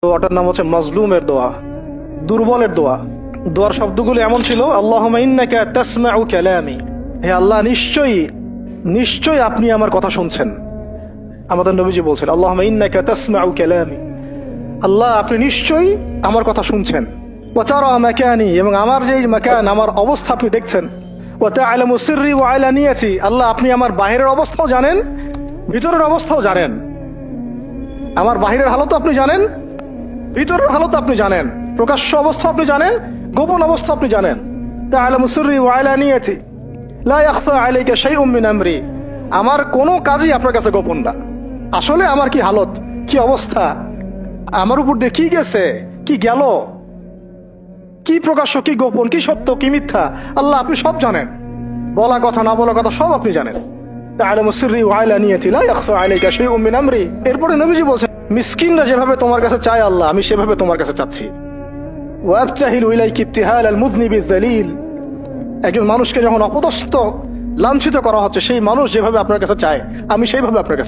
দোয়াটার নাম হচ্ছে মাজলুমের দোয়া, দুর্বলের দোয়া। দোয়ার শব্দগুলো এমন ছিল, আল্লাহুম্মা ইন্নাকা তাসমাউ কালামি, হে আল্লাহ নিশ্চয়ই নিশ্চয়ই আপনি আমার কথা শুনছেন। আমাদের নবীজি বলছেন আল্লাহুম্মা ইন্নাকা তাসমাউ কালামি, আল্লাহ আপনি নিশ্চয়ই আমার কথা শুনছেন। ওয়া তারা মাকানি, এবং আমার যে মাকান, আমার অবস্থা আপনি দেখছেন। ওয়া তা'লামু সিররি ওয়া আলানিয়াতি, আল্লাহ আপনি আমার বাহিরের অবস্থাও জানেন, ভিতরের অবস্থাও জানেন। আমার বাহিরের হালত আপনি জানেন, ভিতরের হালত আপনি জানেন, প্রকাশ্য অবস্থা আপনি জানেন, গোপন অবস্থা আপনি জানেন। তা'লামু সিররি ওয়া আলানিয়াতি লা ইয়াখফা আলাইকা শাইউম মিন আমরি, আমার কোনো কাজই আপনার কাছে গোপন না। আসলে আমার কি হালত, কি অবস্থা, আমার উপর দিয়ে কি গেছে, কি গেল, কি প্রকাশ্য, কি গোপন, কি সত্য, কি মিথ্যা, আল্লাহ আপনি সব জানেন। বলা কথা না বলা কথা সব আপনি জানেন। তা'লামু সিররি ওয়া আলানিয়াতি লা ইয়াখফা আলাইকা শাইউম মিন আমরি। এরপরে নবীজি বলেছেন, মিসকিনরা যেভাবে তোমার কাছে চায় আল্লাহ, আমি সেভাবে তোমার কাছে চাচ্ছি। ওয়া আবতাহিলু ইলাইকা ইবতিহাল আল মুযনিবি যালিল, একজন মানুষকে যখন অপদস্থ লাঞ্ছিত করা হচ্ছে, সেই মানুষ যেভাবে আপনার কাছে চায়, আমি সেইভাবে আপনার কাছে